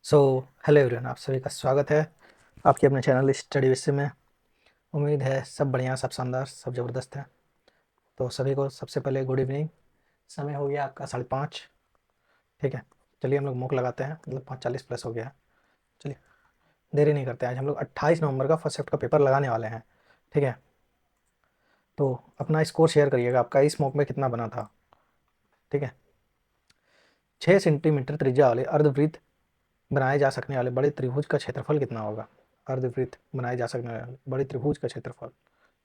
So hello everyone, आप सभी का स्वागत है आपके अपने चैनल स्टडी विषय में। उम्मीद है सब बढ़िया, सब शानदार, सब ज़बरदस्त है। तो सभी को सबसे पहले गुड इवनिंग। समय हो गया आपका 5:30। ठीक है, चलिए हम लोग मुक लगाते हैं, मतलब 5:40 प्लस हो गया है। चलिए देरी नहीं करते हैं। आज हम लोग 28 नवंबर का फर्स्ट शिफ्ट का पेपर लगाने वाले हैं। ठीक है, तो अपना स्कोर शेयर करिएगा, आपका इस मॉक में कितना बना था। ठीक है, 6 सेंटीमीटर त्रिज्या वाले अर्धवृत्त बनाए जा सकने वाले बड़े त्रिभुज का क्षेत्रफल कितना होगा। अर्धवृत्त बनाए जा सकने वाले बड़े त्रिभुज का क्षेत्रफल।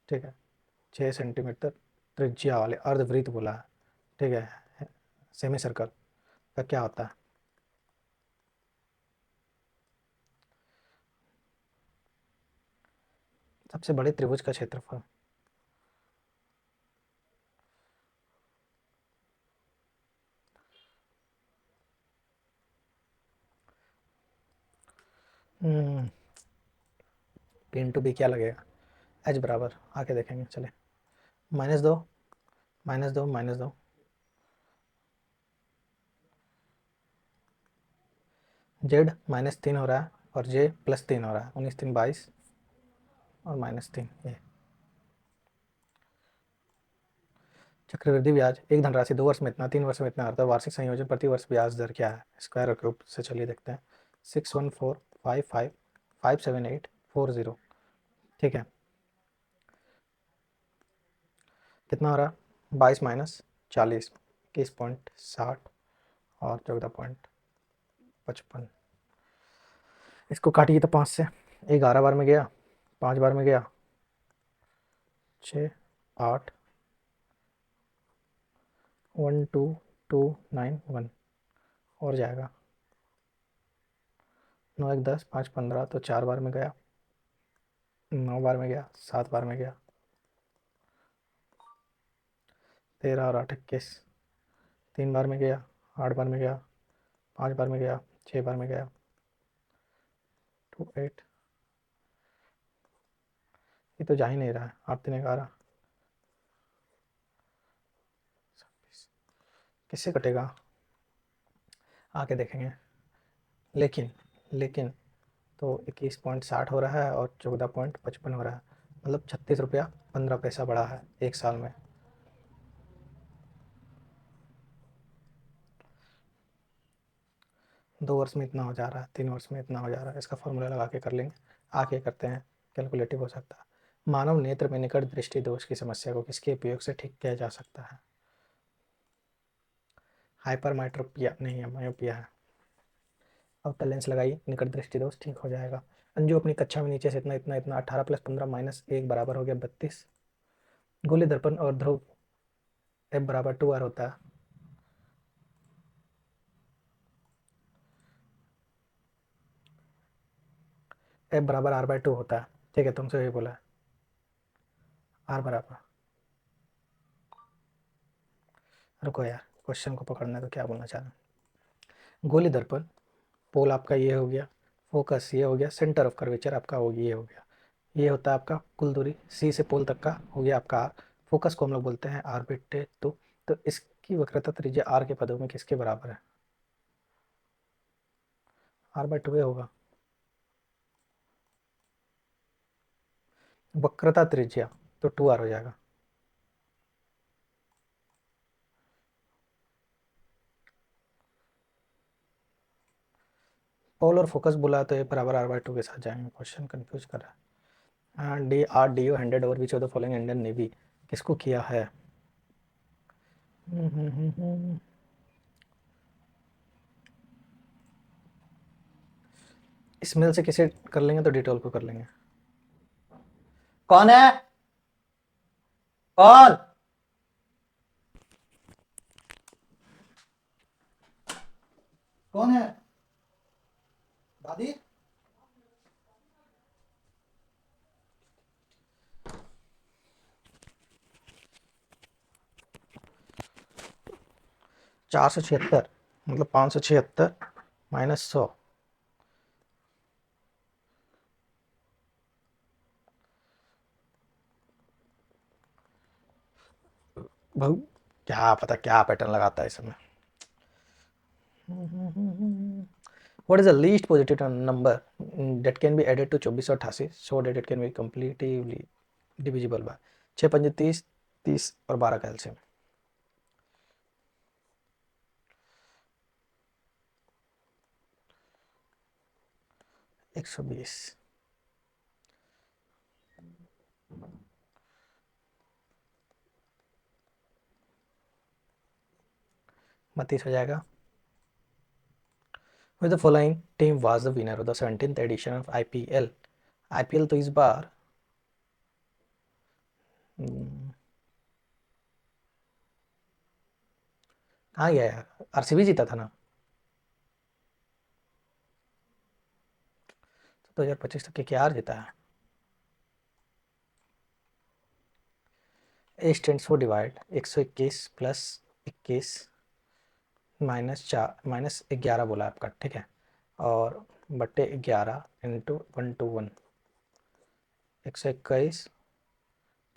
ठीक है, 6 सेंटीमीटर त्रिज्या वाले अर्धवृत्त बोला है। ठीक है, सेमी सर्कल का क्या होता है। सबसे बड़े त्रिभुज का क्षेत्रफल। पी इंटू बी क्या लगेगा, एच बराबर आके देखेंगे। चले, -2 -2 -2, जेड -3 हो रहा है और जे +3 हो रहा है। 19 3 22 और -3 ये। चक्रवृद्धि ब्याज एक धनराशि 2 वर्ष में इतना, 3 वर्ष में इतना आता है। वार्षिक संयोजन प्रति वर्ष ब्याज दर क्या है, स्क्वायर और क्यूब से चलिए देखते हैं। 61455 57840। ठीक है, कितना हो रहा है, 22 - 40, 21.60 और 14.55। इसको काटिए तो 5 से। 11 बार में गया, 5 बार में गया, 6 8 12291 और जाएगा। 9 1 10 5 15, तो 4 बार में गया, 9 बार में गया, 7 बार में गया, 13 और 8 21, 3 बार में गया, 8 बार में गया, 5 बार में गया, 6 बार में गया, 2 8। ये तो जा ही नहीं रहा है। 8 3 11, किससे कटेगा आके देखेंगे। लेकिन लेकिन तो 21.60 हो रहा है और 14.55 हो रहा है, मतलब 36 रुपया 15 पैसा बढ़ा है एक साल में। दो वर्ष में इतना हो जा रहा है, 3 वर्ष में इतना हो जा रहा है। इसका फॉर्मूला लगा के कर लेंगे, आके करते हैं। कैलकुलेटिव हो सकता है। मानव नेत्र में निकट दृष्टि दोष की समस्या को किसके उपयोग से ठीक किया जा सकता है। हाइपरमेट्रोपिया नहीं है, मायोपिया है। अब तो लेंस लगाइए, निकट दृष्टि दोष ठीक हो जाएगा। अंजू अपनी कक्षा में नीचे से इतना इतना इतना 18 + 15 -1 बराबर हो गया 32। गोली दर्पण और ध्रुव F बराबर 2R होता है। F बराबर R/2 होता है। ठीक है, तुमसे वही बोला है, R बराबर। रुको यार, क्वेश्चन को पकड़ना है तो क्या बोलना चाह रहे हैं। गोली दर्पण, पोल आपका ये हो गया, फोकस ये हो गया, सेंटर ऑफ कर्वेचर आपका हो ये हो गया। ये होता है आपका कुल दूरी, सी से पोल तक का हो गया आपका आर। फोकस को हम लोग बोलते हैं R/2। तो इसकी वक्रता त्रिज्या R के पदों में किसके बराबर है। R/2 होगा। वक्रता त्रिज्या तो 2R हो जाएगा। पोल और फोकस बोला तो ये बराबर R/2 के साथ जाएंगे। क्वेश्चन कंफ्यूज कर रहा है। DRDO handed over which of the following Indian navy, किसको किया है। इसमेल से किसे कर लेंगे तो डिटोल को कर लेंगे। कौन है, कौन। कौन है दादी। 476, मतलब 576 -100। भाई क्या पता क्या पैटर्न लगाता है इसमें। What is the least positive number that can be added to 24 और 88 so that it can be completely divisible by 6 पंजे 30, 30 और 12 का एलसीएम 120 32 हो जाएगा. With the following team was the winner of the 17th edition of IPL. IPL तो इस बार कहाँ गया यार, आरसीबी जीता था ना. 2025 तक के आर जीता है. ए stands for divide 121 plus 21 minus 11 बोला आपका, ठीक है, और बट्टे 11 इंटू 121 121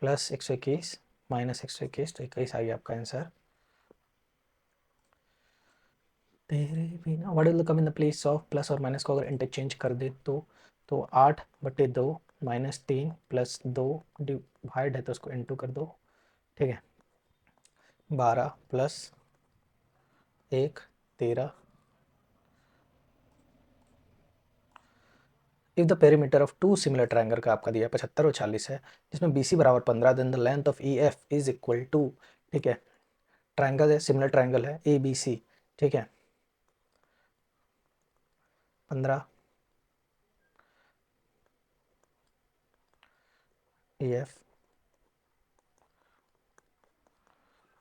प्लस 121 माइनस 121 तो 21 आ गया आपका आंसर. तेरे बिना what will come in the place of plus और माइनस को अगर इंटरचेंज कर दे तो 8/2 माइनस 3 प्लस 2 डिवाइड है तो उसको इंटू कर दो, ठीक है. 12 plus 1 13. If the perimeter of two similar triangle का आपका दिया 75 और 40 है जिसमें BC बराबर 15 then the length of EF is equal to, ठीक है, ट्रायंगल है, सिमिलर ट्रायंगल है ABC, ठीक है, 15 EF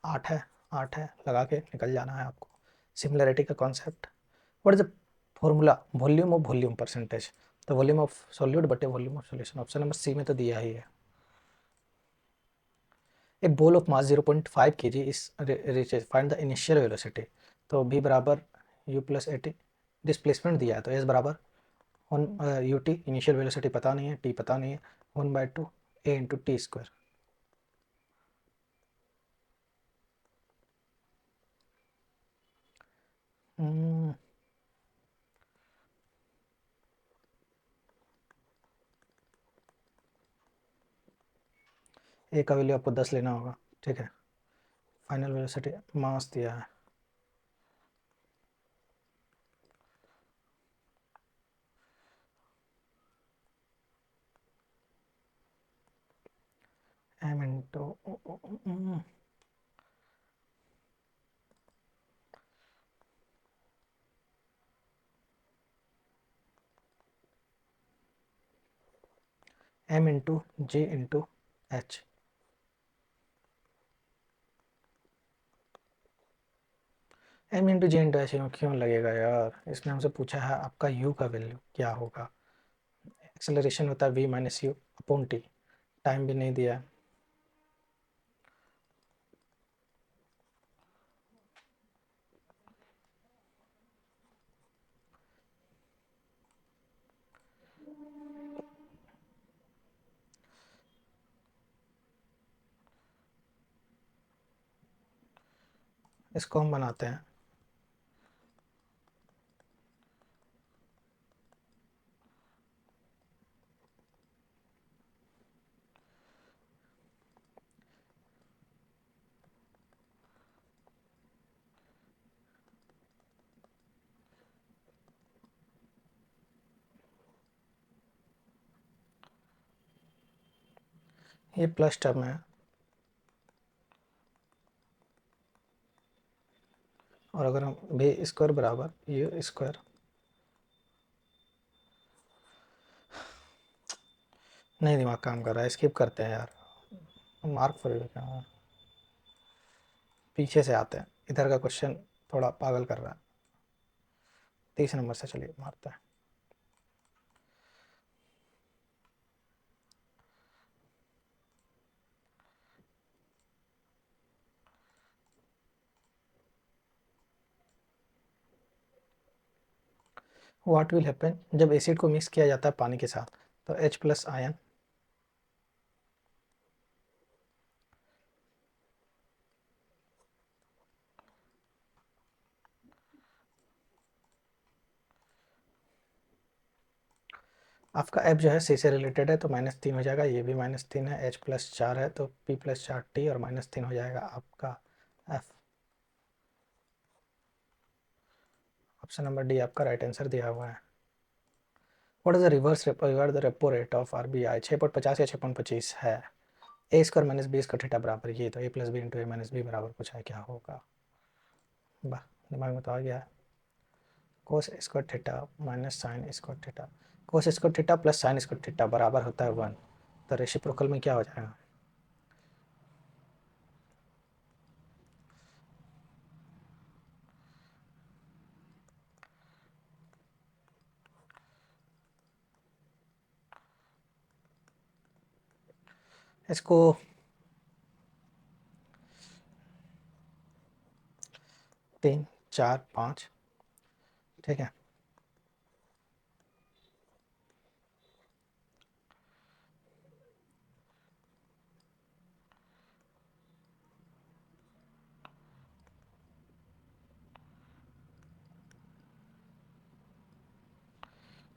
8 है लगा के निकल जाना है आपको. सिमिलरिटी का concept. What is the formula volume percentage, तो वॉल्यूम ऑफ सॉल्यूट बटे volume of solution. Option number C में तो दिया ही है. A ball of mass 0.5 kg is reaches find the initial velocity, तो b बराबर u plus a t. Displacement दिया है तो s बराबर 1 ut, इनिशियल वेलोसिटी पता नहीं है, t पता नहीं है, 1/2 a इंटू टी स्क्वायर. ए का वैल्यू आपको 10 लेना होगा, ठीक है. फाइनल वेलोसिटी मास दिया है. m into m into J into H. m into J into H क्यों लगेगा यार, इसमें हमसे पूछा है आपका u का वैल्यू क्या होगा. एक्सेलरेशन होता है v minus you upon T. Time भी नहीं दिया है. इसको हम बनाते हैं. ये प्लस टर्म है और अगर हम बी स्क्वायर बराबर यू स्क्वायर, नहीं दिमाग काम कर रहा है, स्किप करते हैं यार. मार्क फॉर क्या, पीछे से आते हैं. इधर का क्वेश्चन थोड़ा पागल कर रहा है. 30 नंबर से चलिए मारते हैं. व्हाट विल हैपन जब एसिड को मिक्स किया जाता है पानी के साथ, तो H प्लस आयन आपका एफ जो है सी से रिलेटेड है तो -3 हो जाएगा, ये भी -3 है, एच प्लस 4 है तो पी प्लस 4 टी और -3 हो जाएगा आपका एफ। ऑप्शन नंबर डी आपका राइट आंसर दिया हुआ है। What is the reverse repo the repo rate of RBI? 6.50 या 6.25 है। A square minus B square theta बराबर, ये तो A plus B into A minus B बराबर कुछ है, क्या होगा? वाह, दिमाग में तो आ गया। Cos square theta minus sine square theta, cos square theta plus sine square theta बराबर होता है 1, तो रेसिप्रोकल में क्या हो जाएगा? इसको 3 4 5, ठीक है।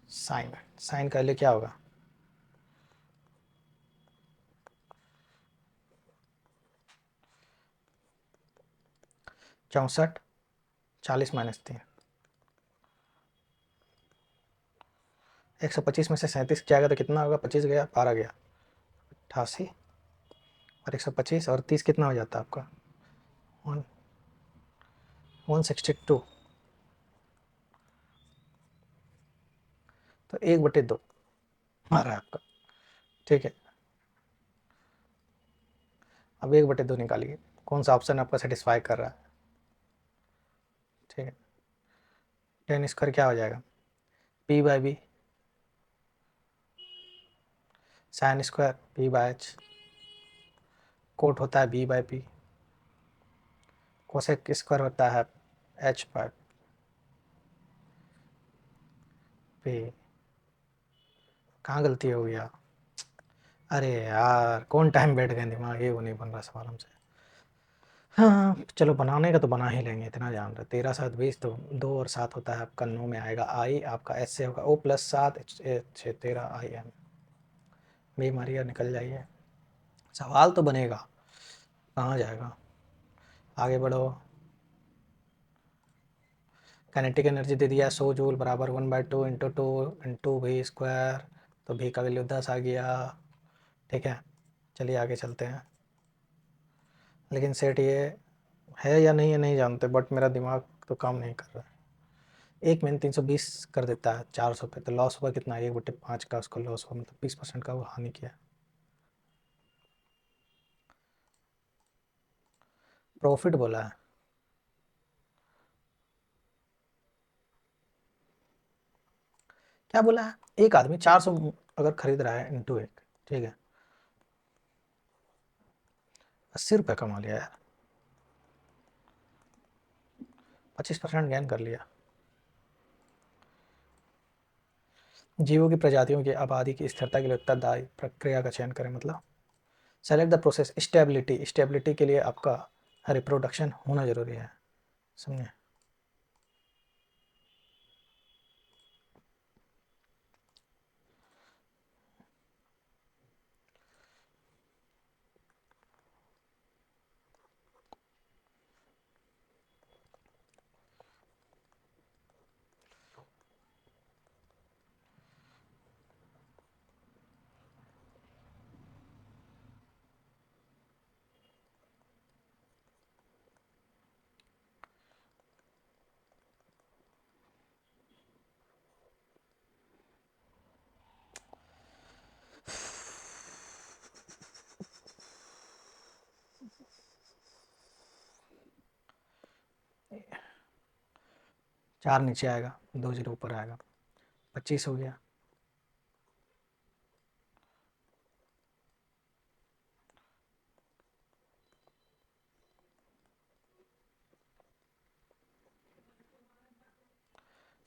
साइन साइन का लिए क्या होगा? 64, 40 - 3, 125 में से 37 जाएगा तो कितना होगा? 25 गया, 12 गया, 88, और 125 और 30 कितना हो जाता है आपका? 162, तो 1/2 आ रहा है आपका, ठीक है। अब 1/2 निकालिए, कौन सा ऑप्शन आपका सेटिस्फाई कर रहा है? ठीक है, 10 स्क्वायर क्या हो जाएगा? P by B, sine square P by H, cot होता है B by P, cosec square होता है एच बाई पी। कहाँ गलती हो गया? अरे यार, कौन टाइम बैठ गए, दिमाग ये वो नहीं बन रहा सवाल हमसे। हाँ चलो, बनाने का तो बना ही लेंगे, इतना जान रहे। 13 7 20, तो 2 और 7 होता है आपका, 9 में आएगा आई, आपका एस से होगा ओ प्लस 7 13 IN। बी मारिया निकल जाइए, सवाल तो बनेगा, कहाँ जाएगा? आगे बढ़ो। काइनेटिक एनर्जी दे दिया 100 जूल बराबर 1/2 इंटू 2 इंटू वी स्क्वायर, तो भी का वैल्यू 10 आ गया, ठीक है। चलिए आगे चलते हैं। लेकिन सेट ये है या नहीं, ये नहीं जानते, बट मेरा दिमाग तो काम नहीं कर रहा है। 1 में 320 कर देता है 400 पे, तो लॉस हुआ कितना? 1/5 का उसको लॉस हुआ, मतलब 20% का वो हानि किया। प्रॉफिट बोला है, क्या बोला है? एक आदमी 400 अगर खरीद रहा है इंटू 1, ठीक है, 80 रुपये कमा लिया यार, 25% गेन कर लिया। जीवों की प्रजातियों की आबादी की स्थिरता के लिए उत्तरदायी प्रक्रिया का चयन करें, मतलब select the process. Stability, stability के लिए आपका रिप्रोडक्शन होना जरूरी है, समझे? 4 नीचे आएगा, 2 0 ऊपर आएगा, 25 हो गया।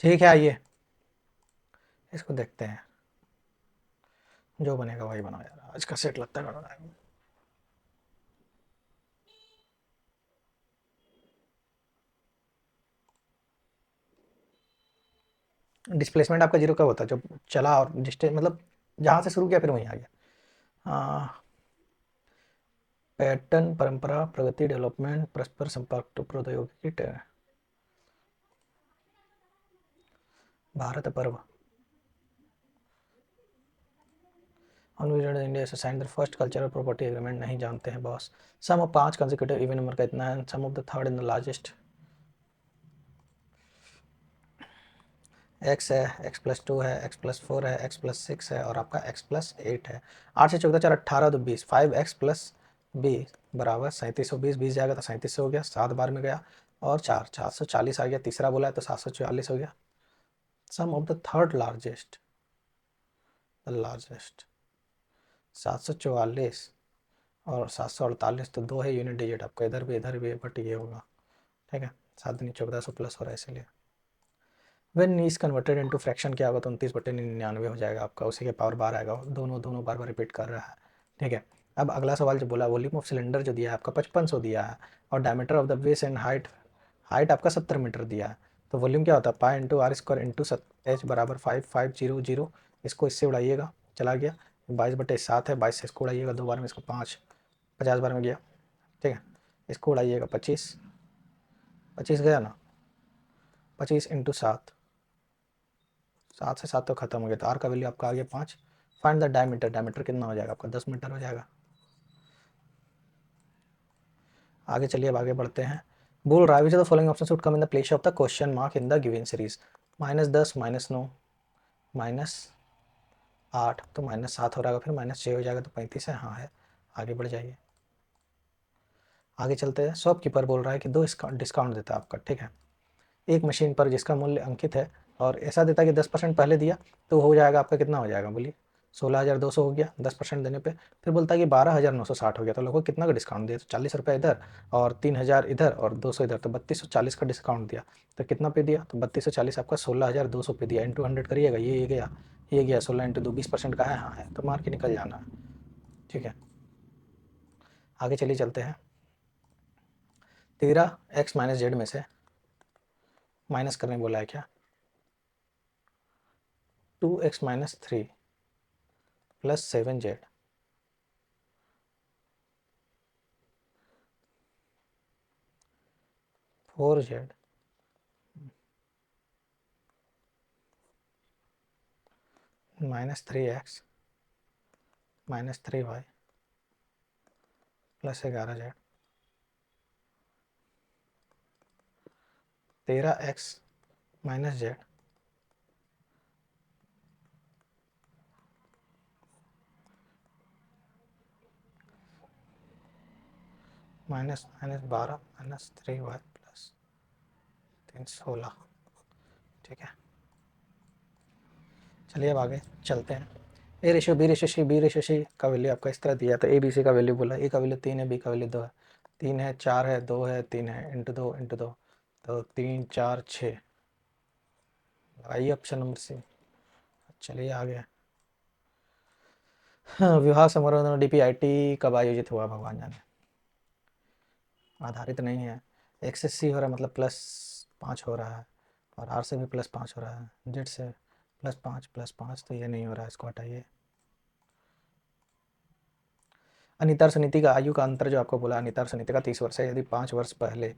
ठीक है, आइए इसको देखते हैं, जो बनेगा वही बनाओ यार, आज का सेट लगता है। डिस्प्लेसमेंट आपका जीरो कब होता है? जब चला और डिस्टेंस मतलब जहाँ से शुरू किया फिर वहीं आ गया। पैटर्न, परंपरा, प्रगति, डेवलपमेंट, परस्पर संपर्क टू प्रौद्योगिकी, भारत पर्व, इंडिया से sign the first cultural property agreement, नहीं जानते हैं boss. Sum of 5 consecutive even number का इतना है, sum of the third in the largest. X है, एक्स प्लस 2 है, एक्स प्लस 4 है, एक्स प्लस 6 है और आपका एक्स प्लस 8 है। 8 से 14 4 18 तो 20, 5x प्लस 20 बराबर 3720, 20 जाएगा तो 3700 हो गया, 7 बार में गया और 440 आ गया, तीसरा बोला है तो 744 हो गया। Sum of the third largest, the largest 744 और 748 तो 2 है यूनिट डिजिट आपका, इधर भी बट ये होगा, ठीक है। 7 दूनी 1400 प्लस हो रहा है इसलिए। When is converted into fraction क्या होगा तो 29/99 हो जाएगा आपका, उसी के पावर बार आएगा, दोनों दोनों बार बार रिपीट कर रहा है, ठीक है। अब अगला सवाल जो बोला, वॉल्यूम ऑफ सिलेंडर जो दिया है आपका 5500 दिया है और diameter of the base and height, height आपका 70 मीटर दिया है, तो वॉल्यूम क्या होता है pi into R square into H बराबर 5500। इसको इससे उड़ाइएगा, चला गया 22/7 है, 22 से इसको उड़ाइएगा 2 बार में, इसको 5 50 बार में गया, ठीक है। इसको उड़ाइएगा 25 25 गया ना, 25 इंटू 7, 7 से 7 तो खत्म हो गया, तो आर का वैल्यू आपका आ गया 5। फाइंड द डायमीटर, डायमीटर कितना हो जाएगा आपका 10 मीटर हो जाएगा। आगे चलिए, अब आगे बढ़ते हैं। बोल रहा है which of the following option should come in the place of the question mark in the given series. -10, -9, -8 तो -7 हो रहा है, फिर -6 हो जाएगा तो 35 है, हाँ है। आगे बढ़ जाइए, आगे चलते हैं। शॉपकीपर बोल रहा है कि 2 डिस्काउंट देता है आपका, ठीक है। एक मशीन पर जिसका मूल्य अंकित है और ऐसा देता है कि 10% पहले दिया तो हो जाएगा आपका, कितना हो जाएगा बोलिए, 16,200 हो गया 10% देने पे। फिर बोलता है कि 12,960 हो गया, तो लोगों को कितना का डिस्काउंट दिया, तो 40 रुपये इधर और 3,000 इधर और 200 इधर, तो 3240 का डिस्काउंट दिया। तो कितना पे दिया, तो 3240 आपका 16,200 पे दिया, इंटू 100 करिएगा, ये गया, ये गया 16 इंटू 2, 20% का है, हाँ है, तो मार के निकल जाना है, ठीक है। आगे चलिए चलते हैं। 13x-z में से माइनस करने बोला है क्या, 2x-3 plus 7z 4z -3x -3y plus 11z, 13x -z -12 -3y plus 16, ठीक है। चलिए अब आगे चलते हैं। A ratio B ratio C, B ratio C का वैल्यू आपका इस तरह दिया, तो ए बी सी का वैल्यू बोला, ए का वैल्यू 3 है, बी का वैल्यू 2 है, 3 है 4 है 2 है 3 है, इंटू 2 तो 3 4 6, लगाइए ऑप्शन नंबर सी। चलिए आगे। हाँ, विवाह समारोह DPIT कब आयोजित हुआ भगवान जाने, आधारित नहीं है। एक से सी हो रहा है मतलब +5 हो रहा है और आर से भी +5 हो रहा है, जेड से +5 तो ये नहीं हो रहा है, इसको हटाइए। अनितर समिति का आयु का अंतर जो आपको बोला, अनितर समिति का 30 वर्ष है, यदि 5 वर्ष पहले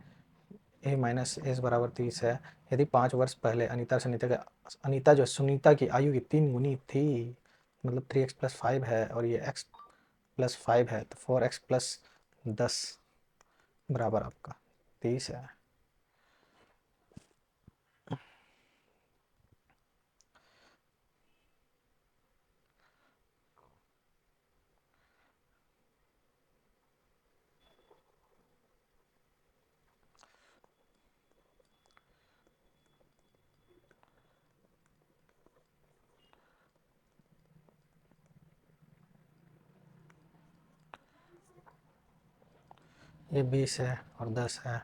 ए माइनस एस बराबर 30 है, यदि 5 वर्ष पहले अनिता सनीता का, अनिता जो सुनीता की आयु की 3 गुनी थी, मतलब 3x+5 है और ये x+5 है, तो 4x+10 बराबर आपका 30 है। ये 20 है और 10 है।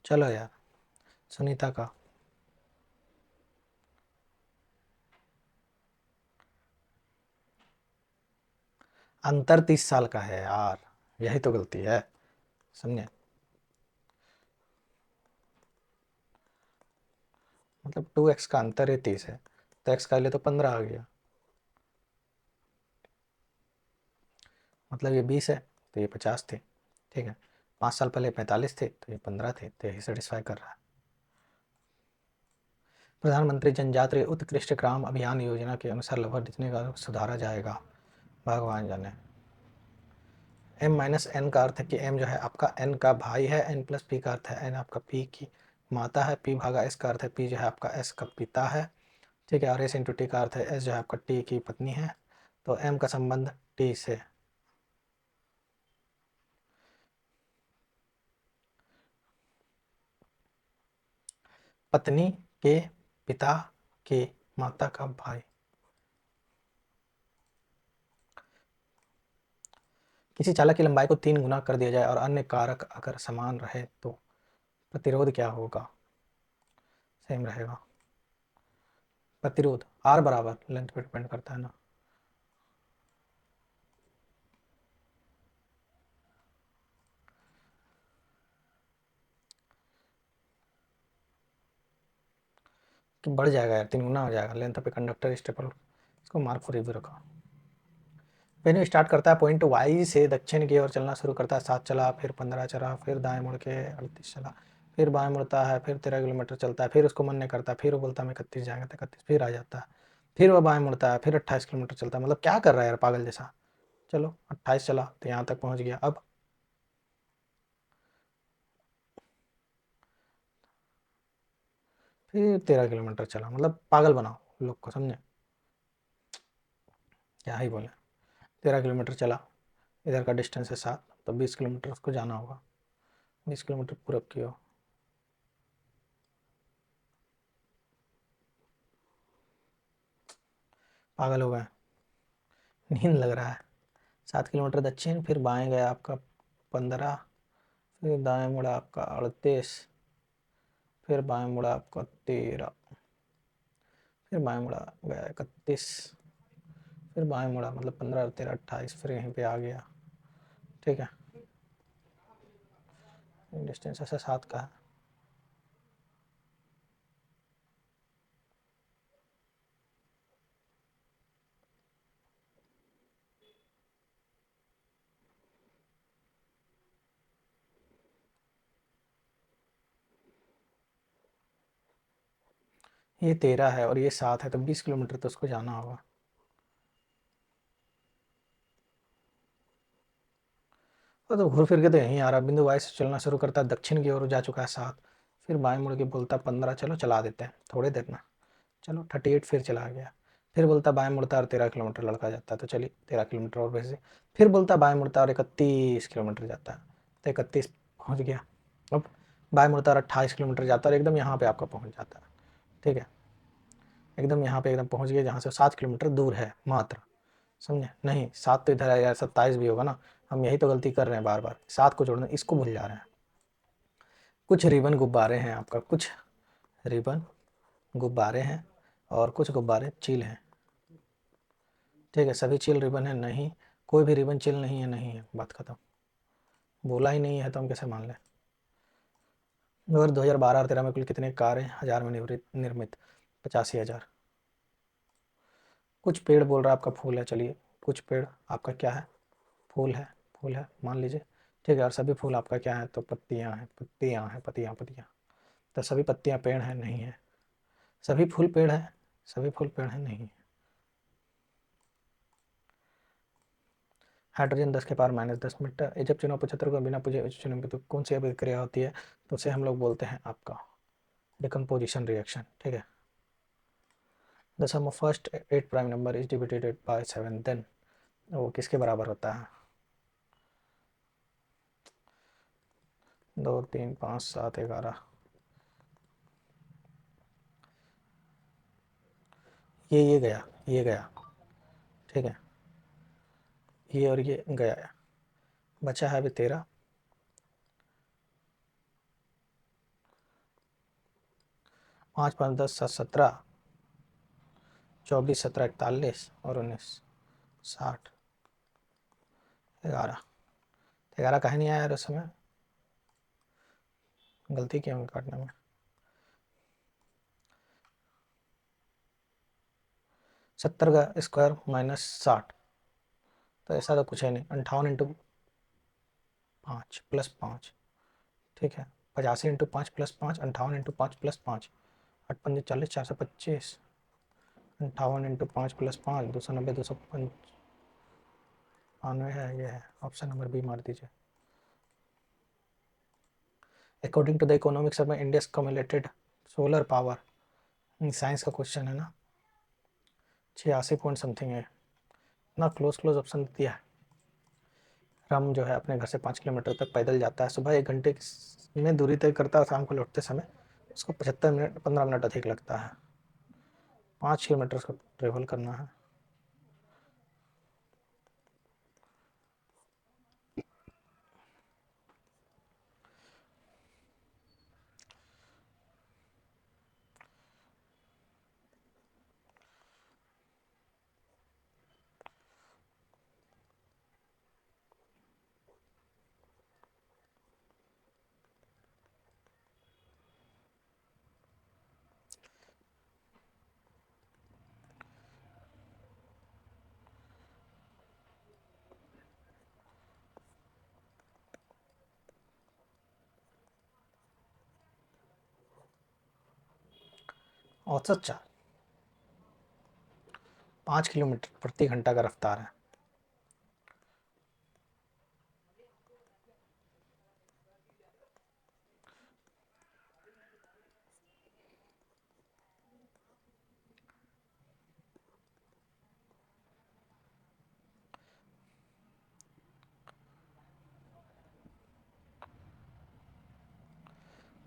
चलो यार, सुनीता का अंतर 30 साल का है यार, यही तो गलती है, समझे। मतलब 2x का अंतर है 30 है, तो x का ले तो 15 आ गया, मतलब ये 20 है तो ये 50 थे। ठीक है, 5 साल पहले 45 थे तो ये 15 थे, तो यही सेटिस्फाई कर रहा है। प्रधानमंत्री जनजातीय उत्कृष्ट ग्राम अभियान योजना के अनुसार लगभग जितने का सुधारा जाएगा, भगवान जाने। m-n का अर्थ है कि m जो है आपका n का भाई है, n प्लस p का अर्थ है n आपका p की माता है, p भागा s का अर्थ है p जो है आपका s का पिता है। ठीक है, और s इंटू टी का अर्थ है s जो है आपका t की पत्नी है। तो m का संबंध t से। पत्नी के पिता के माता का भाई। किसी चालक की लंबाई को 3 गुना कर दिया जाए और अन्य कारक अगर समान रहे तो प्रतिरोध क्या होगा? सेम रहेगा। प्रतिरोध R बराबर लेंथ पे डिपेंड करता है ना। कि बढ़ जाएगा यार, 3 गुना हो जाएगा लेंथ पे कंडक्टर स्टेपल। इसको मार्क फॉर रिव्यू रखा। वेन्यू स्टार्ट करता है पॉइंट वाई से दक्षिण की ओर चलना शुरू करता है, 7 चला, फिर 15 चला, फिर दाएं मुड़ के 38 चला, फिर बाएं मुड़ता है, फिर 13 किलोमीटर चलता है, फिर उसको मन नहीं करता, फिर वो बोलता है मैं 31 जाएंगे तो 31, फिर आ जाता है, फिर वह बाएं मुड़ता है, फिर 28 किलोमीटर चलता है। मतलब क्या कर रहा है यार पागल जैसा। चलो 28 चला तो यहाँ तक पहुँच गया, अब फिर 13 किलोमीटर चला, मतलब पागल बनाओ लोग को, समझे? क्या ही बोले। 13 किलोमीटर चला, इधर का डिस्टेंस है 7, तो 20 किलोमीटर उसको जाना होगा। 20 किलोमीटर पूरब की हो। पागल हो गए, नींद लग रहा है। 7 किलोमीटर दक्षिण, फिर बाएं गया आपका 15, फिर दाएं मुड़ा आपका 38, फिर बाएं मुड़ा आपका 13, फिर बाएं मुड़ा गया 31, फिर बाएं मुड़ा मतलब 15 13 28, फिर यहीं पे आ गया। ठीक है, डिस्टेंस ऐसा 7 का है। ये 13 है और ये 7 है, तो 20 किलोमीटर तो उसको जाना होगा। तो घूर फिर के तो यहीं आ रहा, बिंदु वाई से चलना शुरू करता है, दक्षिण की ओर जा चुका है 7, फिर बाएं मुड़ के बोलता 15, चलो चला देते हैं थोड़े देर ना, चलो 38, फिर चला गया। फिर बोलता बाएं मुड़ता और 13 किलोमीटर लड़का जाता है, तो चलिए 13 किलोमीटर और वैसे। फिर बोलता बाएं मुड़ता और 31 किलोमीटर जाता है, तो 31 पहुँच गया। अब बाएं मुड़ता और 28 किलोमीटर जाता है और एकदम यहाँ पे आपका पहुँच जाता है। ठीक है, एकदम यहाँ पे एकदम पहुँच गया जहाँ से 7 किलोमीटर दूर है मात्र। समझे? नहीं 7 तो इधर है यार, 27 भी होगा ना। हम यही तो गलती कर रहे हैं, बार बार 7 को जोड़ने इसको भूल जा रहे हैं। कुछ रिबन गुब्बारे हैं आपका, कुछ रिबन गुब्बारे हैं और कुछ गुब्बारे चिल हैं। ठीक है, सभी चिल रिबन है नहीं, कोई भी रिबन चिल नहीं है, नहीं है, बात खत्म। बोला ही नहीं है तो हम कैसे मान लें। अगर 2012 और 13 में कुल कितने कारें हज़ार में निर्मित? 85,000। कुछ पेड़ बोल रहा है आपका फूल है, चलिए कुछ पेड़ आपका क्या है? फूल है, फूल है मान लीजिए। ठीक है, और सभी फूल आपका क्या है? तो पत्तियां हैं, पत्तियां हैं, पत्तियां पत्तियां। तो सभी पत्तियां पेड़ हैं, नहीं है। सभी फूल पेड़ हैं, सभी फूल पेड़ हैं, नहीं है। Hydrogen 10⁻⁻10 metre. ये जब चुनाव 75 को बिना पूछे चुनाव तो कौन सी अभिक्रिया होती है? तो उसे हम लोग बोलते हैं आपका डिकम्पोजिशन रिएक्शन। ठीक है, the sum of first 8 prime number is divided by 7, then वो किसके बराबर होता है? 2 3 5 7 11। ये गया, ये गया। ठीक है, ये और ये गया, बचा है अभी 13। 5 5 10 7 17, 24 17 41 और 19 60। 11, 11 कहीं नहीं आया यार उस समय, गलती की होंगी काटने में। 70 का स्क्वायर माइनस 60, तो ऐसा तो कुछ है नहीं। 58 × 5 प्लस 5, ठीक है। 85 × 5 + 5, 58 × 5 + 5, 8×5 = 40, 425। 58 × 5 + 5, 290, 295 है, ये है। ऑप्शन नंबर बी मार दीजिए। According to the economics of India cumulated solar power, science का क्वेश्चन है ना, 86 पॉइंट समथिंग है ना। क्लोज ऑप्शन दिया है। राम जो है अपने घर से 5 किलोमीटर तक पैदल जाता है, सुबह 1 घंटे में दूरी तय करता है, शाम को लौटते समय उसको 15 मिनट अधिक लगता है। 5 किलोमीटर उसको ट्रेवल करना है। औसत चाल 5 किलोमीटर प्रति घंटा का रफ्तार है।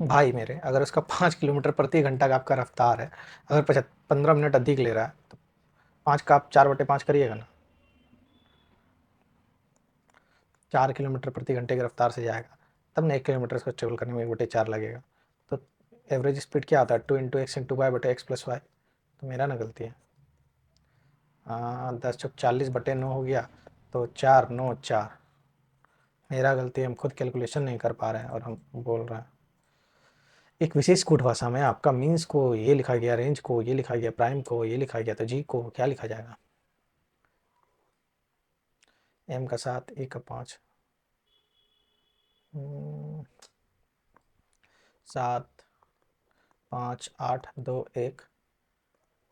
भाई मेरे, अगर उसका 5 किलोमीटर प्रति घंटा का आपका रफ्तार है, अगर 15 मिनट अधिक ले रहा है, तो 5 का आप 4/5 करिएगा ना। 4 किलोमीटर प्रति घंटे की रफ्तार से जाएगा, तब ना 1 किलोमीटर उसको ट्रेवल करने में 1/4 लगेगा। तो एवरेज स्पीड क्या आता है? 2 × x × y/x + y। तो मेरा ना गलती है। 10 × 40/9 हो गया, तो 4×9 = 4। मेरा गलती है, हम खुद कैलकुलेशन नहीं कर पा रहे हैं और हम बोल रहे हैं। एक विशेष कोड भाषा में आपका मीन्स को ये लिखा गया, रेंज को ये लिखा गया, प्राइम को ये लिखा गया, तो जी को क्या लिखा जाएगा? m का 7, e का 5, 7, 5, 8, 2, 1,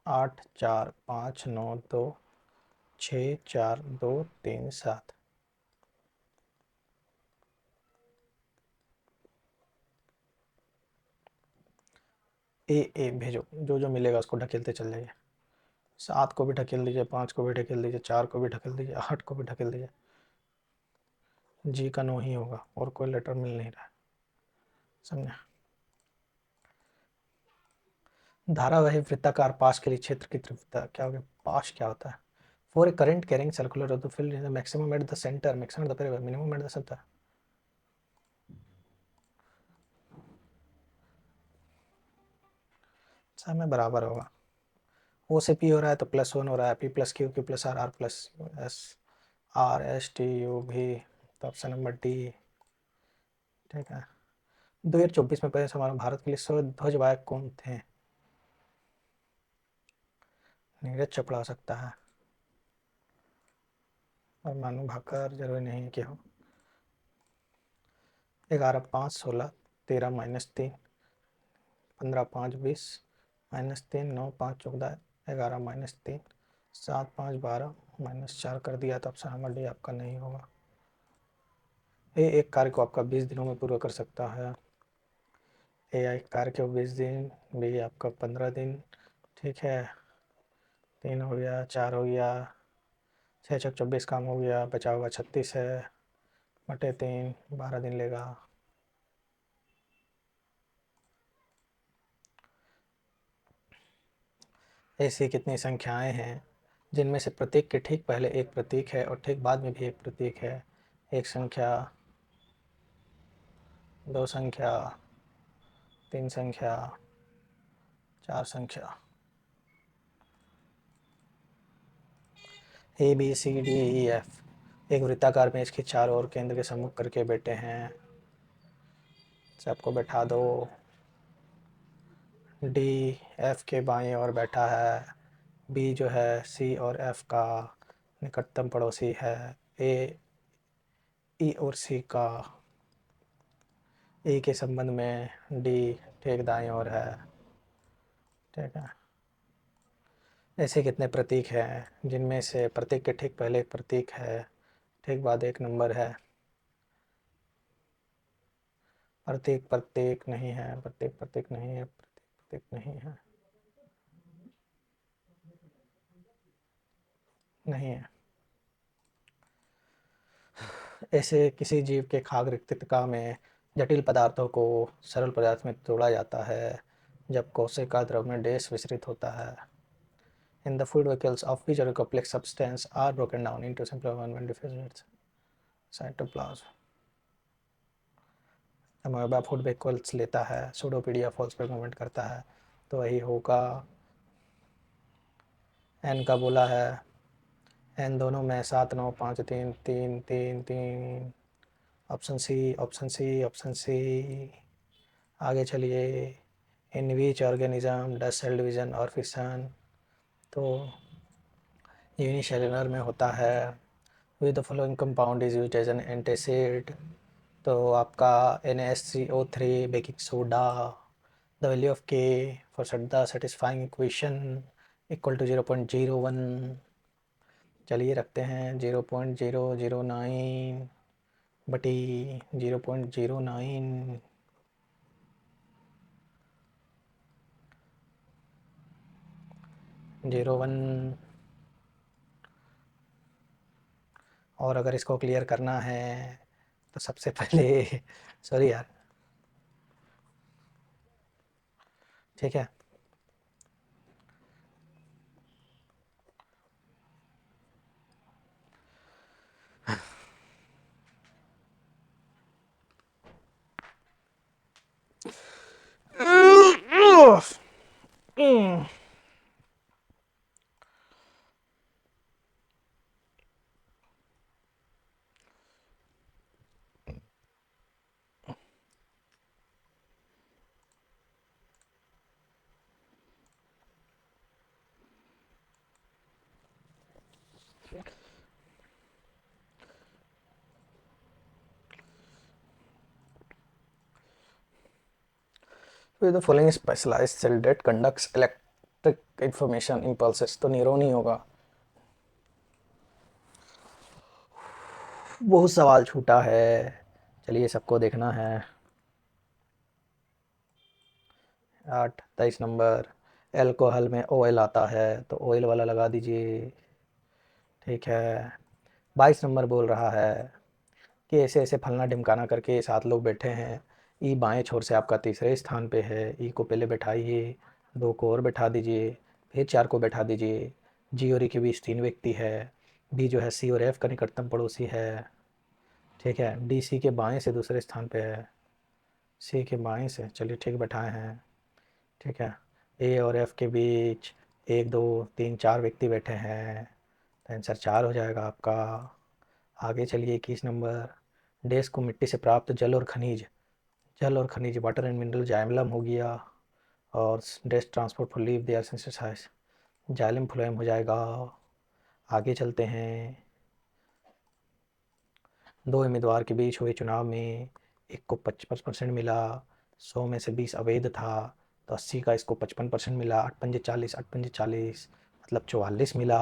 8, 4, 5, 9, 2, 6, 4, 2, 3, 7। ए भेजो, जो जो मिलेगा उसको ढकेलते चल जाइए। 7 को भी ढकेल दीजिए, 5 को भी ढकेल दीजिए, 4 को भी ढकेल दीजिए, 8 को भी ढकेल दीजिए। जी का 9 ही होगा, और कोई लेटर मिल नहीं रहा है, समझा। धारावाही वृत्ताकार पाश के लिए क्षेत्र की तीव्रता क्या होगी? पाश क्या होता है? For a current carrying circular of the field maximum at the centre, maximum at the periphery, minimum at the centre. समय बराबर होगा। ओ से पी हो रहा है तो +1 हो रहा है, P+Q, Q+R, R+S, R, S, T, U, V। तो ऑप्शन नंबर डी, ठीक है। 2024 में पहले हमारे भारत के लिए ध्वज वाहक कौन थे? नीरज चोपड़ा हो सकता है, और मानव भाकर जरूरी नहीं कि हो। 11, 5, 16, 13, -3, 15, 5, 20, -3, 9, 5, 14, 11, -3, 7, 5, 12, -4 कर दिया, तो ऑप्शन नंबर डी आपका नहीं होगा। ये एक कार्य को आपका 20 दिनों में पूरा कर सकता है। AI कार्य को 20 दिन, बी आपका 15 दिन, ठीक है। 3 हो गया, 4 हो गया, 6×6 = 24 काम हो गया, बचा हुआ 36 है, बटे 3, 12 दिन लेगा। ऐसी कितनी संख्याएं हैं जिनमें से प्रत्येक के ठीक पहले एक प्रतीक है और ठीक बाद में भी एक प्रतीक है? एक संख्या, 2 संख्या, 3 संख्या, 4 संख्या। ABCDEF एक वृत्ताकार मेज के चारों ओर केंद्र के सम्मुख करके बैठे हैं। सबको बैठा दो। D F के बाएं ओर बैठा है, बी जो है सी और एफ का निकटतम पड़ोसी है। ए ई और सी का ए के संबंध में डी ठीक दाईं ओर है। ठीक है, ऐसे कितने प्रतीक हैं जिनमें से प्रतीक के ठीक पहले एक प्रतीक है, ठीक बाद एक नंबर है? प्रतीक प्रतीक नहीं है, प्रतीक प्रतीक नहीं है, प्रतीक प्रतीक नहीं है, नहीं है। ऐसे किसी जीव के खाद्य रिक्तिका में जटिल पदार्थों को सरल पदार्थ में तोड़ा जाता है जब कोशिका द्रव में डैश विसरित होता है। In the food vehicles of which other complex substance are broken down into simpler one when diffused cytoplasm. Amoeba food vehicles लेता है, सूडोपीडिया फॉल्स पर मूवमेंट करता है, तो वही होगा। एन का बोला है, एन दोनों में 7 9 5 3 3 3 3। Option C, option C, option C. आगे चलिए। In which organism does cell division और फिशन, तो यूनिसेलुलर में होता है। With the following compound is used as an antacid, तो आपका NaSCO3 baking soda. The value of K for the satisfying equation equal to 0.01। चलिए रखते हैं 0.009 बटी 0.09। 01। और अगर इसको क्लियर करना है तो सबसे पहले सॉरी यार, ठीक है। with the following specialized cell that conducts electric information impulses, तो न्यूरॉन ही होगा। बहुत सवाल छूटा है, चलिए सबको देखना है। 23 नंबर, एल्कोहल में ऑयल आता है तो ऑयल वाला लगा दीजिए। ठीक है। 22 नंबर बोल रहा है कि ऐसे ऐसे फलना ढिमकाना करके 7 लोग बैठे हैं। ई बाएं छोर से आपका तीसरे स्थान पे है, ई को पहले बैठाइए, 2 को और बैठा दीजिए, फिर 4 को बैठा दीजिए। जी और ई के बीच 3 व्यक्ति है। बी जो है सी और एफ का निकटतम पड़ोसी है। ठीक है, डी सी के बाएं से दूसरे स्थान पे है, सी के बाएं से, चलिए ठीक बैठाए हैं। ठीक है, ए और एफ के बीच 1 2 3 4 व्यक्ति बैठे हैं, तो आंसर 4 हो जाएगा आपका। आगे चलिए 21 नंबर, देश को मिट्टी से प्राप्त जल और खनिज वाटर एंड मिनरल जाइलम हो गया, और डेस्ट transport for leave their synthesize xylem phloem हो जाएगा। आगे चलते हैं। 2 उम्मीदवार के बीच हुए चुनाव में एक को 55% मिला, 100 में से 20 अवैध था, तो 80 का इसको 55% मिला। 8 पंजे 40, 8 पंजे 40 मतलब 44 मिला,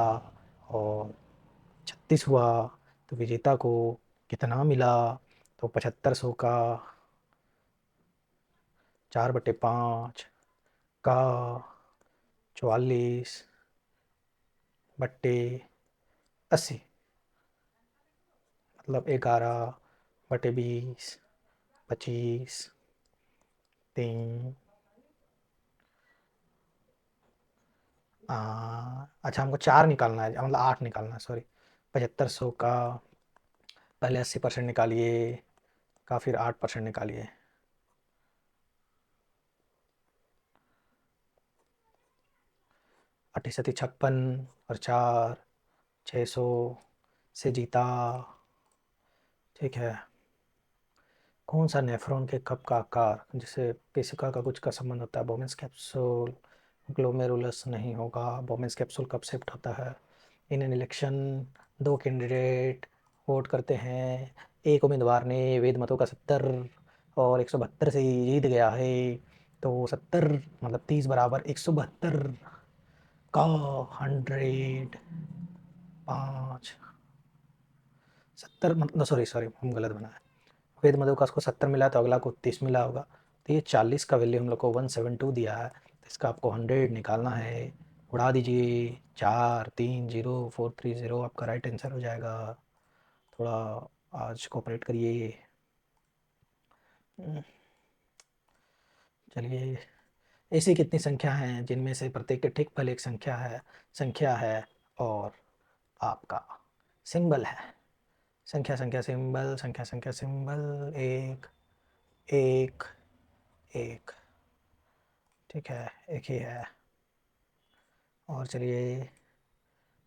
और 36 हुआ, तो विजेता को कितना मिला? तो 7500 का 4/5 का 44/80 मतलब 11/20 25 3। अच्छा हमको 4 निकालना है, मतलब 8 निकालना है, सॉरी। 7500 का पहले 80% निकालिए, का फिर 8% निकालिए। 8×56 और 4 600 से जीता। ठीक है। कौन सा नेफ्रॉन के कप का आकार जिससे पेशिका का कुछ का संबंध होता है? बोमेंस कैप्सूल, ग्लोमेरुलस नहीं होगा। बोमेंस कैप्सूल कब शिफ्ट होता है? इन एन इलेक्शन दो कैंडिडेट वोट करते हैं, एक उम्मीदवार ने वेद मतों का 70 और 172 से जीत गया है, तो 70 मतलब 30 बराबर 172 का 100 5 70 मतलब सॉरी सॉरी हम गलत बनाया। वेद मधु का उसको 70 मिला तो अगला को 30 मिला होगा, तो ये 40 का वैल्यू हम लोग को 172 दिया है, तो इसका आपको 100 निकालना है। उड़ा दीजिए, 430430 आपका राइट आंसर हो जाएगा। थोड़ा आज कोऑपरेट करिए। चलिए, ऐसी कितनी संख्या हैं जिनमें से प्रत्येक के ठीक पहले एक संख्या है और आपका सिंबल है? संख्या संख्या सिंबल, संख्या संख्या सिंबल, एक एक एक, ठीक है, एक ही है। और चलिए,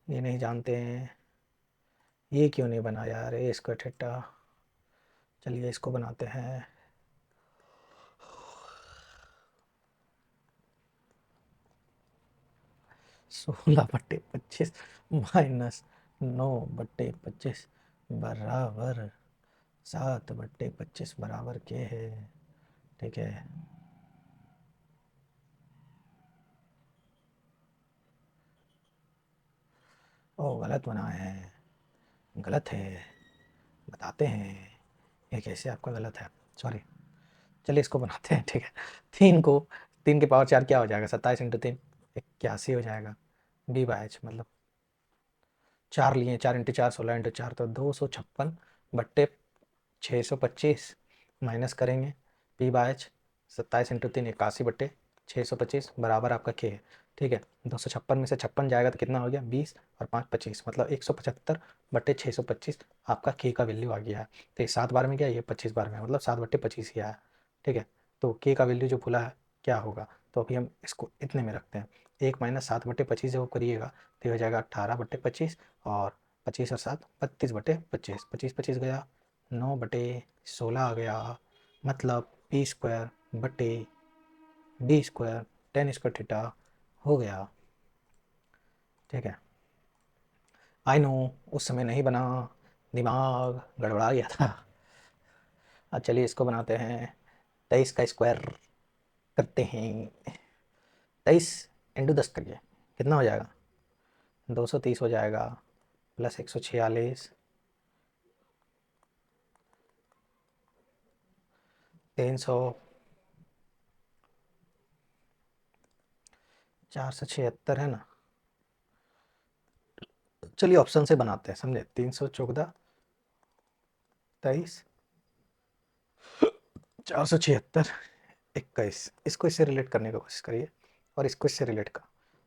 ये नहीं जानते हैं, ये क्यों नहीं बना यार, ए स्क्वायर थीटा। चलिए इसको बनाते हैं। 16/25 माइनस 9/25 बराबर 7/25 बराबर के है, ठीक है। ओ गलत बनाए हैं, गलत है, बताते हैं ये कैसे आपका गलत है, सॉरी। चलिए इसको बनाते हैं, ठीक है। 3 के पावर 4 क्या हो जाएगा? 27 × 3 81 हो जाएगा। b/h मतलब 4 लिए, 4 × 4 16 × 4, तो 256/625 माइनस करेंगे b/h 27 × 3 81/625 बराबर आपका k है, ठीक है। 256 में से 56 जाएगा तो कितना हो गया? 20 और 5 25, मतलब 175/625 आपका k का वैल्यू आ गया है। तो ये 7 बार में गया, ये 25 बार में, मतलब 7/25 ही आया, ठीक है। तो k का वैल्यू जो भूला है क्या होगा, तो अभी हम इसको इतने में रखते हैं। 1 - 7/25 जब करिएगा तो ये हो जाएगा 18/25, और 25 और 7 32/25, 25 25 गया, 9/16 आ गया, मतलब p² tan स्क्वायर थीटा हो गया, ठीक है। आई नो उस समय नहीं बना, दिमाग गड़बड़ा गया था। अब चलिए इसको बनाते हैं, 23 का स्क्वायर करते हैं। 23 × 10 करिए, कितना हो जाएगा? 230 हो जाएगा, प्लस 146, 300, 476 है ना। चलिए ऑप्शन से बनाते हैं, समझे। 314, 23, 476, 21, इसको इससे रिलेट करने की कोशिश करिए, और इसको इससे रिलेट का,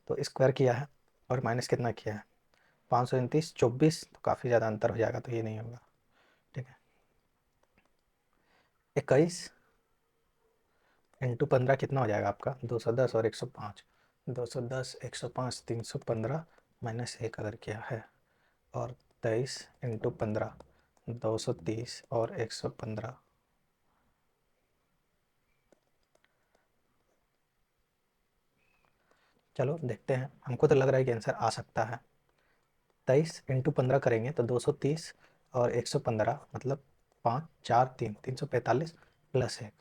तो स्क्वायर किया है और माइनस कितना किया है? 529, 24, तो काफ़ी ज़्यादा अंतर हो जाएगा, तो ये नहीं होगा, ठीक है। 21 × 15 कितना हो जाएगा आपका? 210 और 105, 210 105 315 माइनस 1 अगर किया है, और 23 × 15 230 और 115, चलो देखते हैं, हमको तो लग रहा है कि आंसर आ सकता है। 23 × 15 करेंगे तो 230 और 115, मतलब 5 4 3 345 प्लस 1,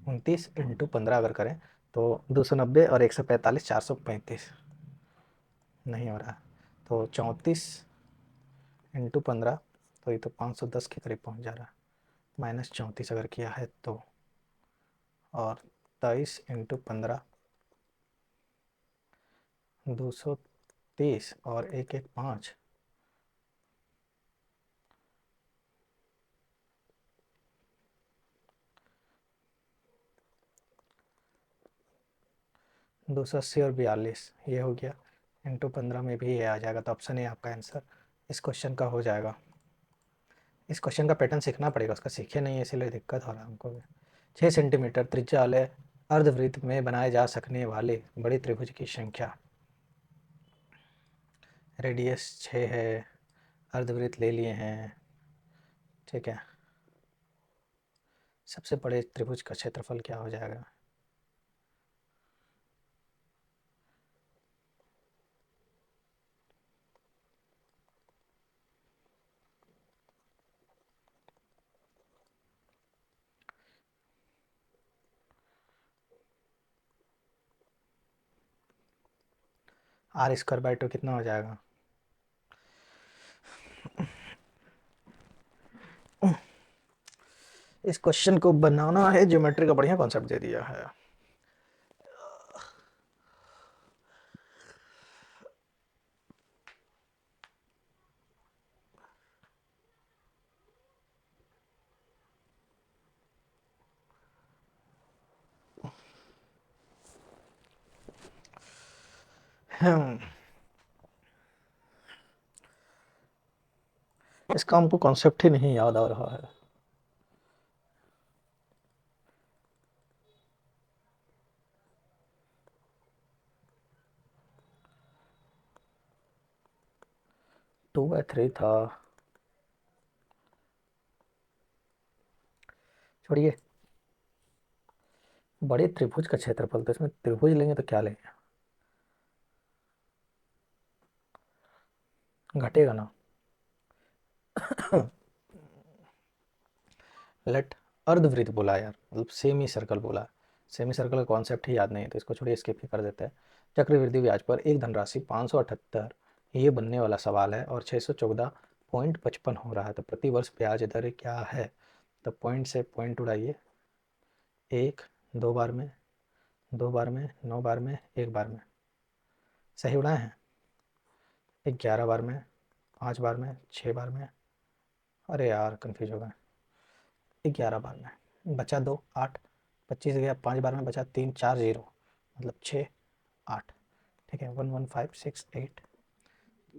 29 × 15 अगर करें तो 290 और 145 435, नहीं हो रहा, तो 34 × 15, तो ये तो 510 के करीब पहुंच जा रहा है, माइनस 34 अगर किया है तो, और 23 × 15 230 और 115, 280 और 42, ये हो गया। × 15 में भी ये आ जाएगा, तो ऑप्शन ए आपका आंसर इस क्वेश्चन का हो जाएगा। इस क्वेश्चन का पैटर्न सीखना पड़ेगा, उसका सीखे नहीं है इसीलिए दिक्कत हो रहा है हमको भी। 6 सेंटीमीटर त्रिज्या वाले अर्धवृत्त में बनाए जा सकने वाले बड़े त्रिभुज की संख्या। रेडियस 6 है, अर्धवृत्त ले लिए हैं, ठीक है। सबसे बड़े त्रिभुज का क्षेत्रफल क्या हो जाएगा? आर स्क्वायर बाई 2 कितना हो जाएगा? इस क्वेश्चन को बनाना है, ज्योमेट्री का बढ़िया कॉन्सेप्ट दे दिया है। इसका हमको कॉन्सेप्ट ही नहीं याद आ रहा है। टू बाई थ्री था, छोड़िए। बड़े त्रिभुज का क्षेत्रफल, तो इसमें त्रिभुज लेंगे तो क्या लेंगे? घटेगा ना। लेट अर्धवृत्त बोला यार, मतलब सेमी सर्कल बोला। सेमी सर्कल का कॉन्सेप्ट ही याद नहीं है, तो इसको छोड़िए, स्किप ही कर देते हैं। चक्रवृद्धि ब्याज पर एक धनराशि 578 ये बनने वाला सवाल है और 614.55 हो रहा है, तो प्रति वर्ष ब्याज दर क्या है? तो पॉइंट से पॉइंट उड़ाइए, एक, दो बार में, दो बार में, 9 बार में, एक बार में। सही उड़ाए हैं? 11 बार में, 5 बार में, 6 बार में, अरे यार कन्फ्यूज हो गए। 11 बार में बचा 2, 8, 25 गया 5 बार में, बचा 3, 4, 0, मतलब 6, 8। ठीक है, 11568।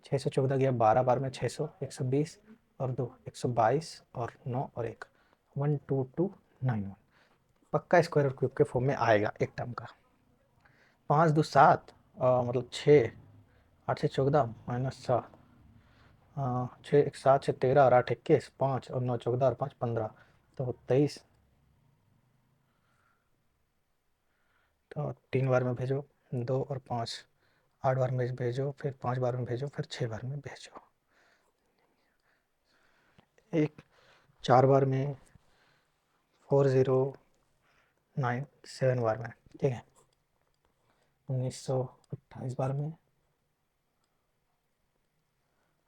614 गया 12 बार में, 600, 120 और 2, 122 और 9 और 1, 12291। पक्का स्क्वायर क्यूब के फॉर्म में आएगा एक टर्म का। 5 2 7, मतलब 6, 8 से 14 माइनस 7, 6 1 7 से 13 और 8 21, 5 और 9 14 और 5 15, तो 23। तो 3 बार में भेजो, 2 और 5, 8 बार में भेजो, फिर 5 बार में भेजो, फिर 6 बार में भेजो, एक 4 बार में, 4097 बार में। ठीक है, 1928 बार में।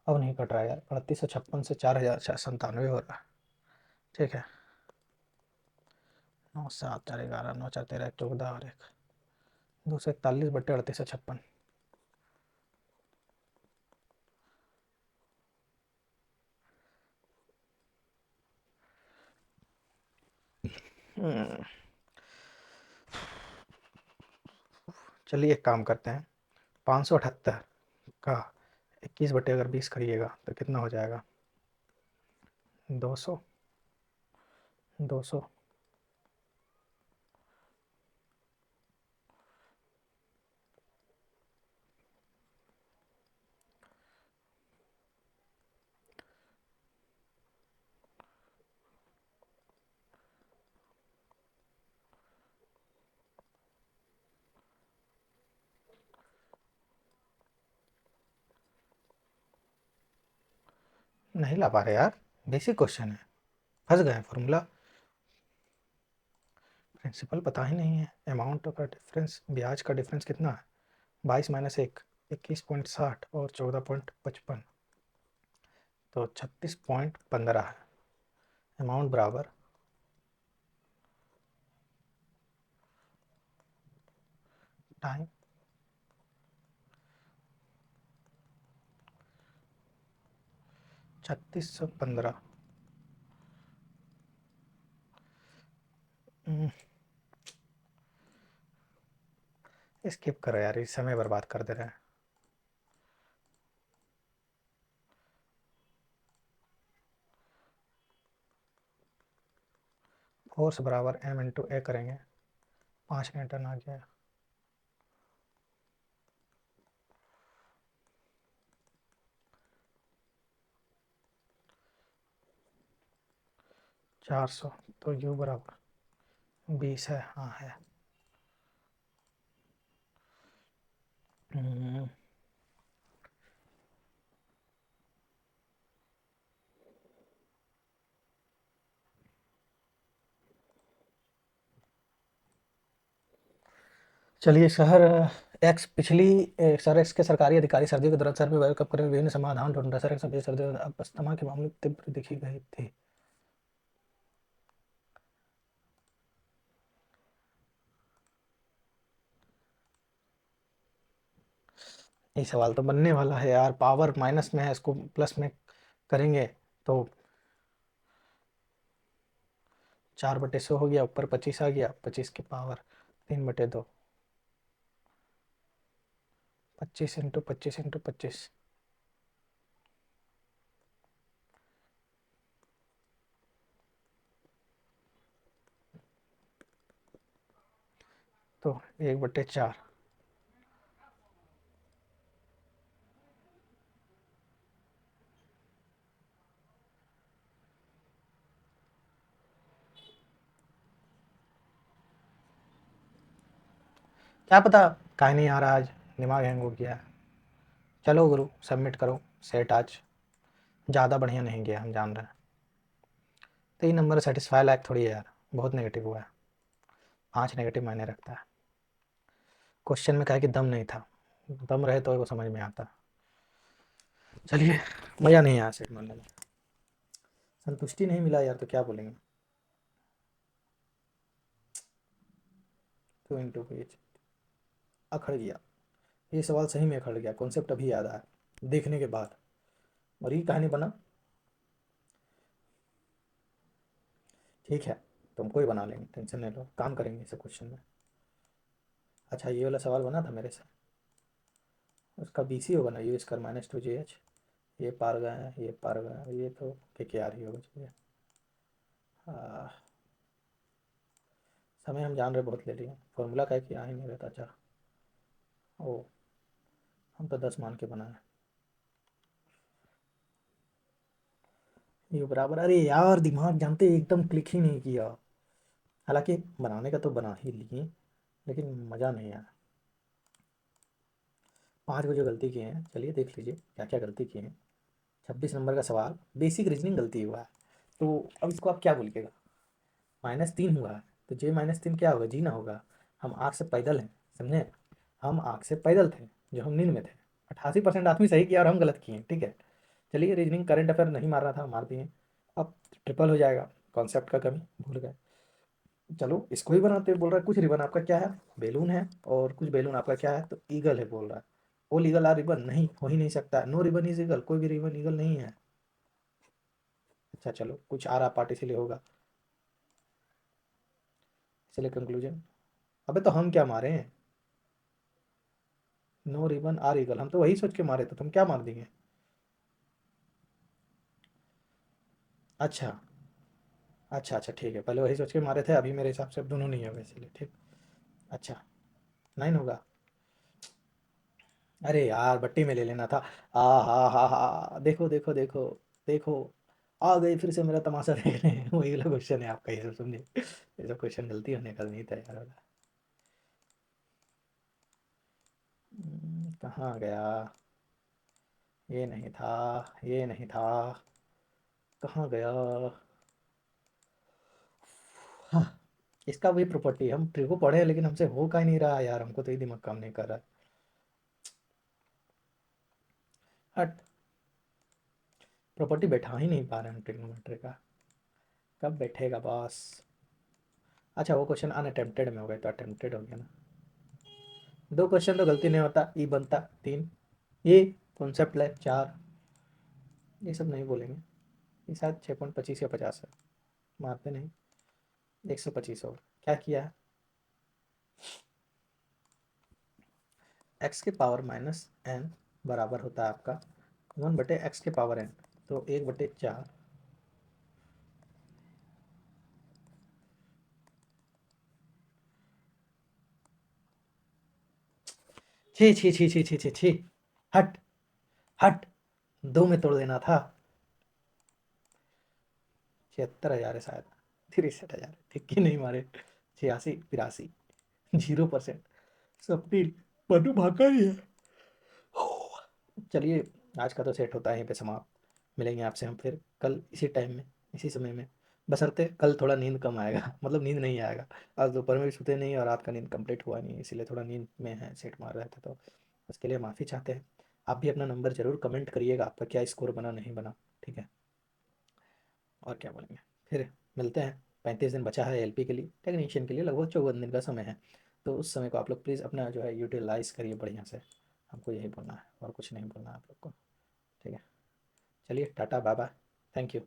अब नहीं कट रहा यार, 3856 से 4097 हो रहा है। ठीक है, 9 7 4 11, 9 4 13 14 और 1, 241/3856। चलिए एक काम करते हैं, 578 का 21 अगर 20 करिएगा तो कितना हो जाएगा? 200, 200। नहीं ला पा रहे यार, बेसिक क्वेश्चन है, फंस गए फॉर्मूला। प्रिंसिपल पता ही नहीं है। अमाउंट का डिफरेंस, ब्याज का डिफरेंस कितना है? 22 माइनस 1, 21.60 और 14.55, तो 36.15 है। अमाउंट बराबर टाइम, 3615। स्किप करो यार, इस समय बर्बाद कर दे रहे हैं। फोर्स बराबर एम इंटू ए करेंगे, 5 न्यूटन आ गया। 400, तो यू बराबर 20 है, हाँ है। चलिए शहर एक्स पिछली सर एक्स के सरकारी अधिकारी सर्दियों के दौरान सर में वायु कप करने में विभिन्न समाधान ढूंढ रहे। सर एक्स में सर्दियों में अस्थमा के मामले तीव्र दिखी गई थी। ये सवाल तो बनने वाला है यार, पावर माइनस में है, इसको प्लस में करेंगे तो 4/100 हो गया, ऊपर 25 आ गया, 25 की पावर 3/2, 25 × 25 × 25, तो 1/4। क्या पता काहे नहीं आ रहा आज, दिमाग हैंग हो गया है। चलो गुरु सबमिट करो, सेट आज ज़्यादा बढ़िया नहीं गया, हम जान रहे हैं। 3 नंबर सेटिस्फाई लायक थोड़ी है यार, बहुत नेगेटिव हुआ है, 5 नेगेटिव मायने रखता है। क्वेश्चन में कहा कि दम नहीं था, दम रहे तो वो समझ में आता। चलिए, मज़ा नहीं आया सेट मारने में, संतुष्टि नहीं मिला यार, तो क्या बोलेंगे। 2 × अखड़ गया, ये सवाल सही में अखड़ गया, कॉन्सेप्ट अभी याद आया देखने के बाद, और ये कहानी बना। ठीक है, तुमको ही बना लेंगे, टेंशन नहीं लो, काम करेंगे इस क्वेश्चन में। अच्छा, ये वाला सवाल बना था मेरे से, उसका BC होगा ना, U² - 2GH, ये पार गए हैं, ये पार गए हैं, ये तो के आ रही होगा। चलिए, समय हम जान रहे बहुत ले लिए, फॉर्मूला का है कि आ ही नहीं रहता। अच्छा, ओ, हम तो 10 मान के बनाए। ये बराबर, अरे यार दिमाग जानते एकदम क्लिक ही नहीं किया, हालांकि बनाने का तो बना ही लिए, लेकिन मज़ा नहीं आया। 5 को जो गलती किए हैं, चलिए देख लीजिए क्या क्या गलती किए हैं। 26 नंबर का सवाल, बेसिक रीजनिंग गलती हुआ है, तो अब इसको आप क्या बोलिएगा। -3 हुआ है, तो J-3 क्या होगा, जी ना होगा। हम आग से पैदल हैं, समझे, हम आग से पैदल थे जो हम नींद में थे। 88% आदमी सही किया और हम गलत किए, ठीक है। चलिए, रीजनिंग करंट अफेयर नहीं मार रहा था, मार दिए। अब ट्रिपल हो जाएगा, कॉन्सेप्ट का कमी भूल गए। चलो इसको ही बनाते हैं। बोल रहा है कुछ रिबन आपका क्या है, बैलून है, और कुछ बैलून आपका क्या है, तो ईगल है बोल रहा है। ऑल ईगल आर रिबन, नहीं हो ही नहीं सकता, नो रिबन इज ईगल, कोई भी रिबन ईगल नहीं है। अच्छा चलो, कुछ आ रहा पार्ट इसलिए होगा, इसलिए कंक्लूजन। अबे तो हम क्या मारे हैं, नो रिबन आर ईगल, हम तो वही सोच के मारे, तो तुम क्या मार देंगे। अच्छा अच्छा अच्छा, ठीक है, पहले वही सोच के मारे थे, अभी मेरे हिसाब से अब दोनों नहीं होगा, इसलिए ठीक। अच्छा, 9 होगा। अरे यार बट्टी में ले लेना था। आ हा हा, देखो देखो देखो देखो, आ गई फिर से मेरा तमाशा देखने। वही वाला क्वेश्चन है आपका, ये सब समझे, ये सब क्वेश्चन गलती होने का नहीं था यार वाला। कहाँ गया, ये नहीं था, ये नहीं था, कहाँ गया। हाँ, इसका वही प्रॉपर्टी, हम ट्री को पढ़े हैं, लेकिन हमसे हो का ही नहीं रहा यार, हमको तो ही दिमाग काम नहीं कर रहा। हट, प्रॉपर्टी बैठा ही नहीं पा रहे हम ट्रिग्नोमेट्री का, कब बैठेगा बॉस। अच्छा, वो क्वेश्चन अनअटेम्प्टेड में हो गए, तो अटेम्प्टेड हो गया ना। 2 क्वेश्चन तो गलती नहीं होता, ई बनता 3, ये कॉन्सेप्ट है 4, ये सब नहीं बोलेंगे। ये शायद 6.25 या 50 है, मारते नहीं, 125 और क्या किया है। x⁻n बराबर होता है आपका 1/x⁻n, तो 1/4। छी छी छी छी छी छी छी, हट हट, 2 में तोड़ देना था। 76,000 है शायद, 63,000, ठीक ही नहीं मारे। 86 83, 0%, सबकी मनु भागा ही है। चलिए, आज का तो सेट होता है यहीं पे समाप्त, मिलेंगे आपसे हम फिर कल इसी टाइम में, इसी समय में, बशर्ते कल थोड़ा नींद कम आएगा मतलब नींद नहीं आएगा। आज दोपहर में भी सोते नहीं और रात का नींद कंप्लीट हुआ नहीं, इसीलिए थोड़ा नींद में है, सेट मार रहे थे, तो उसके लिए माफ़ी चाहते हैं। आप भी अपना नंबर ज़रूर कमेंट करिएगा, आपका क्या स्कोर बना नहीं बना, ठीक है। और क्या बोलेंगे, फिर मिलते हैं। 35 दिन बचा है एलपी के लिए, टेक्नीशियन के लिए लगभग 54 दिन का समय है। तो उस समय को आप लोग प्लीज़ अपना जो है यूटिलाइज़ करिए बढ़िया से। हमको यही बोलना है और कुछ नहीं बोलना है आप लोग को, ठीक है। चलिए tata bye bye, thank you.